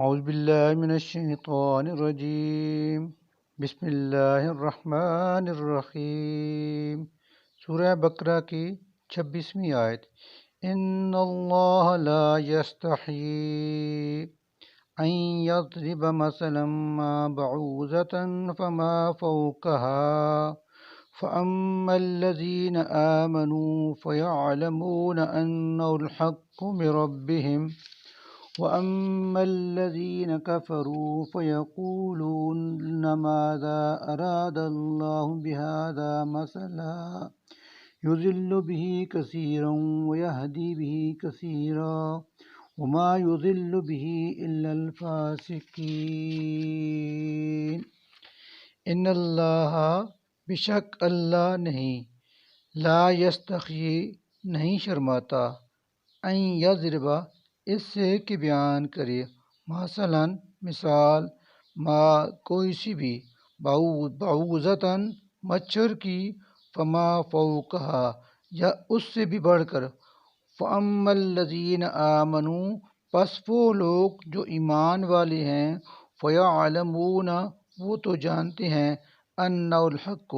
اعوذ باللہ من الشیطان الرجیم بسم اللہ الرحمن الرحیم سورہ بقرہ کی 26ویں آیت۔ ان اللہ لا یستحیی ان یضرب مثلا ما بعوضة فما فوقها فأما الذین آمنوا فیعلمون انه الحق من ربهم وَأَمَّا الَّذِينَ كَفَرُوا فَيَقُولُونَ مَاذَا أَرَادَ اللَّهُ بِهَذَا مَثَلًا يُضِلُّ بِهِ كَثِيرًا وَيَهْدِي بِهِ كَثِيرًا وَمَا يُضِلُّ بِهِ إِلَّا الْفَاسِقِينَ۔ ان اللہ بشک اللہ نہیں، لا یستحیی نہیں شرماتا، ان یضرب اس سے کہ بیان کرے، مثلاً مثال، ما کوئی سی بھی، بعوضۃً مچھر کی، فما فوقہا یا اس سے بھی بڑھ کر، فأما الذین آمنوا پس وہ لوگ جو ایمان والے ہیں، فیعلمون وہ تو جانتے ہیں، انہ الحق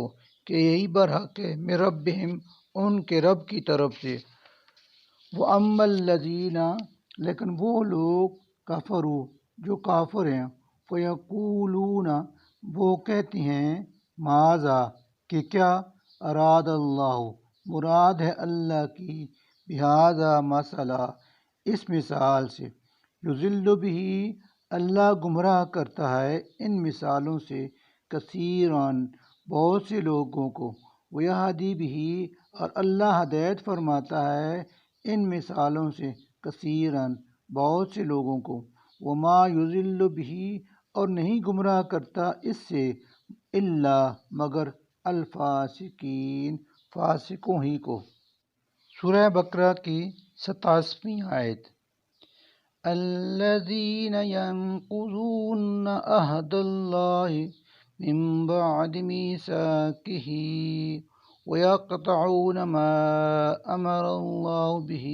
کہ یہی برحق ہے، من ربہم ان کے رب کی طرف سے، وَأَمَّا الَّذِينَ لیکن وہ لوگ کفروا جو کافر ہیں، فَيَقُولُونَ وہ کہتے ہیں، ماذا کہ کیا، اراد اللہ مراد ہے اللہ کی، بہذا مثلا اس مثال سے، یضل بہ اللہ گمراہ کرتا ہے ان مثالوں سے، کثیراً بہت سے لوگوں کو، ویہدی بہ اور اللہ ہدایت فرماتا ہے ان مثالوں سے، کثیراً بہت سے لوگوں کو، وما یضل بہ اور نہیں گمراہ کرتا اس سے، الا مگر الفاسقین فاسقوں ہی کو۔ سورہ بقرہ کی 87ویں آیت۔ الذین ینقضون عہد اللہ من بعد میثاقہ وَيَقْطَعُونَ مَا أَمَرَ اللَّهُ بِهِ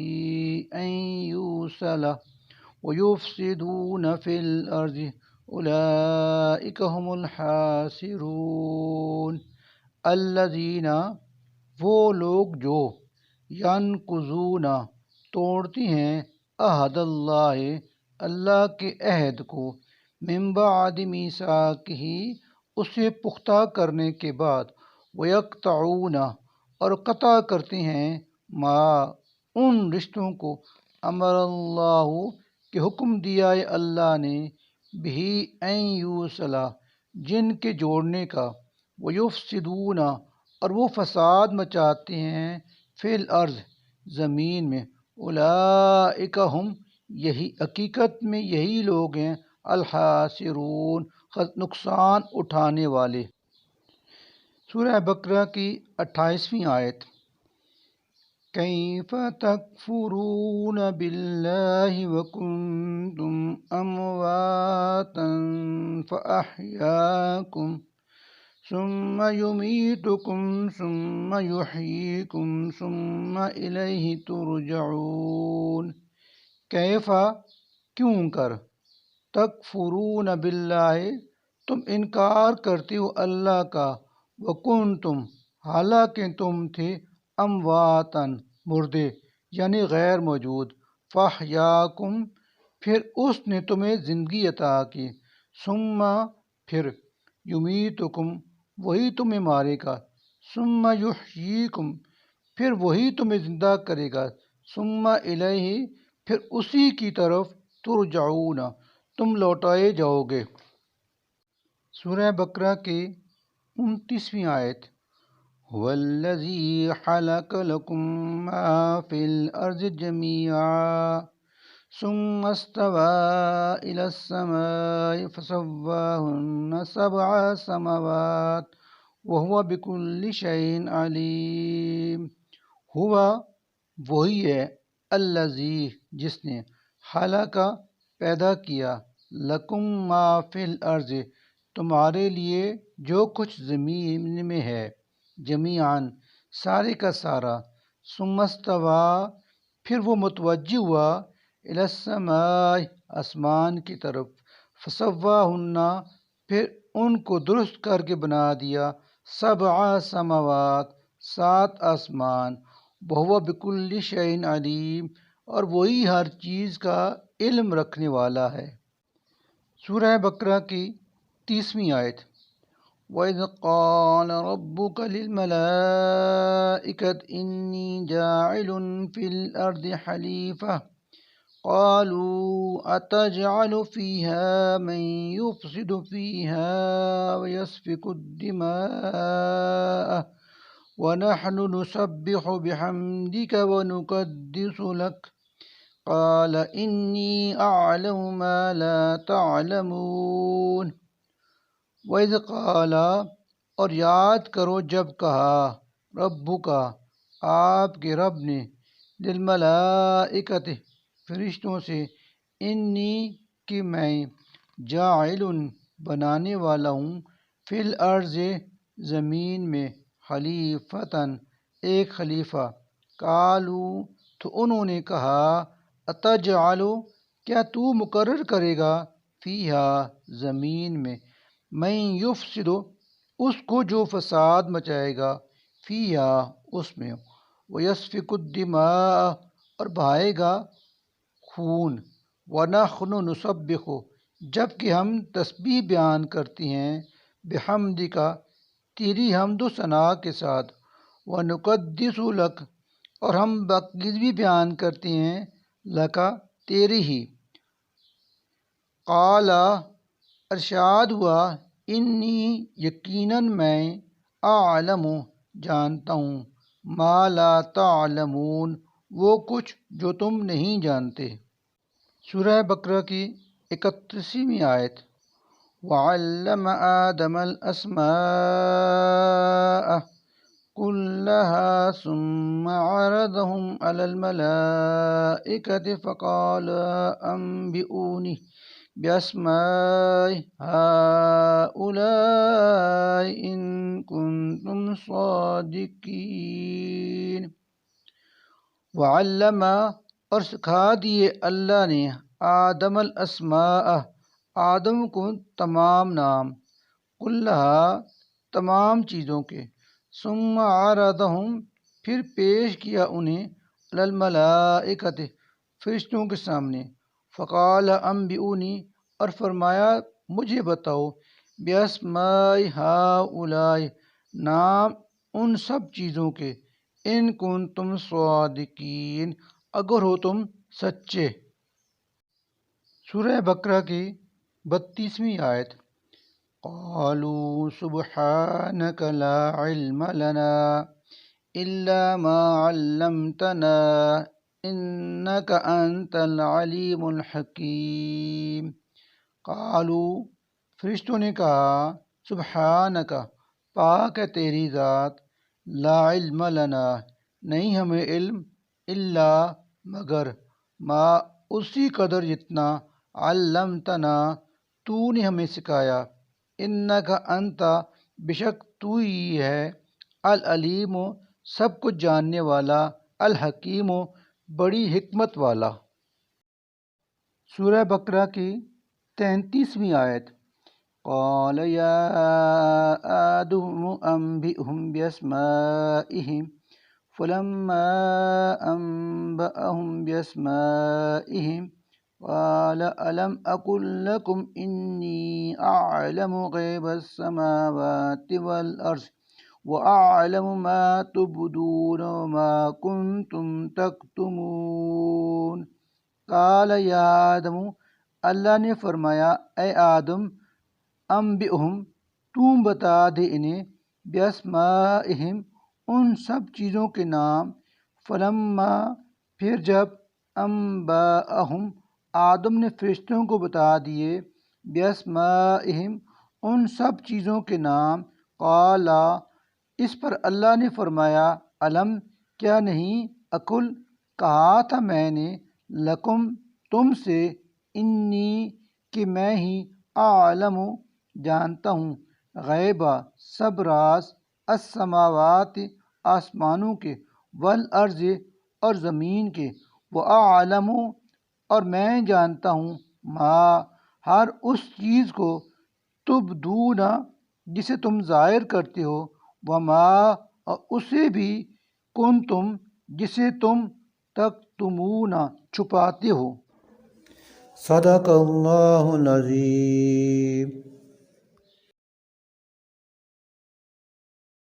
أَن يُوصَلَ وَيُفْسِدُونَ فِي الْأَرْضِ أُولَئِكَ هُمُ الْخَاسِرُونَ۔ الذین وہ لوگ جو، ینقضون توڑتی ہیں، عہد اللہ اللہ کے عہد کو، من بعد میثاقہ اسے پختہ کرنے کے بعد، وَيَقْطَعُونَ اور قطع کرتے ہیں، ما ان رشتوں کو، امر اللہ کہ حکم دیا ہے اللہ نے، بہ ان یوصل جن کے جوڑنے کا، ویفسدون اور وہ فساد مچاتے ہیں، فی الارض زمین میں، اولئک ہم یہی حقیقت میں یہی لوگ ہیں، الخاسرون نقصان اٹھانے والے۔ سورہ بقرہ کی 28ویں آیت۔ کیف تکفرون باللہ وکنتم امواتا فاحیاکم ثم یمیتکم ثم یحییکم ثم الیہ ترجعون۔ کیف کیوں کر، تکفرون باللہ تم انکار کرتے ہو اللہ کا، وکنتم حالانکہ تم تھے، امواتن مردے یعنی غیر موجود، فاحیاکم پھر اس نے تمہیں زندگی عطا کی، ثم پھر، یمیتکم وہی تمہیں مارے گا، ثم یحییکم پھر وہی تمہیں زندہ کرے گا، ثم الیہ پھر اسی کی طرف، ترجعون تم لوٹائے جاؤ گے۔ سورہ بقرہ کی 29ویں آیت۔ هو الذی خلق لکم ما فی الارض جمیعا ثم استوى إلى السماء فسواهن سبع سماوات وهو بكل شيء عليم۔ ہوا وہی ہے، الذی جس نے، خلق پیدا کیا، لکم ما فی الارض تمہارے لیے جو کچھ زمین میں ہے، جمیعاً سارے کا سارا، ثم استوی پھر وہ متوجہ ہوا، الی السماء آسمان کی طرف، فسواہن پھر ان کو درست کر کے بنا دیا، سبع سماوات 7 آسمان، وہو بکل شیء علیم اور وہی ہر چیز کا علم رکھنے والا ہے۔ سورہ بقرہ کی 30ویں آیت۔ وَإِذْ قَالَ رَبُّكَ لِلْمَلَائِكَةِ إِنِّي جَاعِلٌ فِي الْأَرْضِ خَلِيفَةً قَالُوا أَتَجْعَلُ فِيهَا مَن يُفْسِدُ فِيهَا وَيَسْفِكُ الدِّمَاءَ وَنَحْنُ نُسَبِّحُ بِحَمْدِكَ وَنُقَدِّسُ لَكَ قَالَ إِنِّي أَعْلَمُ مَا لَا تَعْلَمُونَ۔ وَإِذْ قَالَ اور یاد کرو جب کہا، ربو کا آپ کے رب نے، للملائکۃ فرشتوں سے، انی کہ میں، جاعل بنانے والا ہوں، فی الارض زمین میں، خلیفتاً ایک خلیفہ، قالو تو انہوں نے کہا، اتجعل کیا تو مقرر کرے گا، فیہا زمین میں، من یفسد اس کو جو فساد مچائے گا، فیہا اس میں، ویسفک الدماء اور بہائے گا خون، ونحن نسبح جب کہ ہم تسبیح بیان کرتے ہیں، بحمدک تیری حمد و ثناء کے ساتھ، ونقدس لک اور ہم پاکیزگی بیان کرتے ہیں، لکا تیری ہی، قال ارشاد ہوا، انی یقیناً میں، اعلم جانتا ہوں، ما لا تعلمون وہ کچھ جو تم نہیں جانتے۔ سورہ بقرہ کی 31ویں آیت۔ وَعَلَّمَ آدَمَ الْأَسْمَاءَ كُلَّهَا ثُمَّ عَرَضَهُمْ عَلَى الْمَلَائِكَةِ فَقَالَ أَنبِئُونِي بِأَسْمَاءِ هَؤُلَاءِ إِن كُنتُمْ صَادِقِينَ۔ وَعَلَّمَ اور سکھا دیے اللہ نے، آدم الاسماء آدم کو تمام نام، کلھا تمام چیزوں کے، ثم عرضہم پھر پیش کیا انہیں، علی الملائکۃ فرشتوں کے سامنے، فقال انبئونی اور فرمایا مجھے بتاؤ، باسماء ہؤلاء نام ان سب چیزوں کے، ان کنتم صادقین اگر ہو تم سچے۔ سورہ بقرہ کی 32ویں آیت۔ قالوا سبحانك لا علم لنا إلا ما علمتنا إنك أنت العليم الحكيم۔ قالوا فرشتوں نے کہا، سبحانک پاک ہے تیری ذات، لا علم لنا نہیں ہمیں علم، الا مگر، ما اسی قدر جتنا، علمتنا تو نے ہمیں سکھایا، انک انت بے شک تو ہی ہے، العلیم سب کچھ جاننے والا، الحکیم بڑی حکمت والا۔ سورہ بقرہ کی 33ویں آیت۔ قال یا آدم انبئهم بأسمائهم فلما أنبأهم بأسمائهم قال ألم أقل لكم إني أعلم غيب السماوات والأرض وأعلم ما تبدون وما كنتم تكتمون۔ قال یا آدم اللہ نے فرمایا، اے آدم، انبئهم تم بتا دے انہیں، باسمائہم ان سب چیزوں کے نام، فلما پھر جب، انبأہم آدم نے فرشتوں کو بتا دیے، باسمائہم ان سب چیزوں کے نام، قال اس پر اللہ نے فرمایا، علم کیا نہیں، اقل کہا تھا میں نے، لکم تم سے، انی کہ میں ہی، اعلم جانتا ہوں، غیبہ سب راز، السماوات آسمانوں کے، والارض اور زمین کے، واعلم اور میں جانتا ہوں، ما ہر اس چیز کو تبدونا جسے تم ظاہر کرتے ہو، وما اور اسے بھی کنتم جسے تم تکتمونا چھپاتے ہو۔ صدق اللہ العظیم۔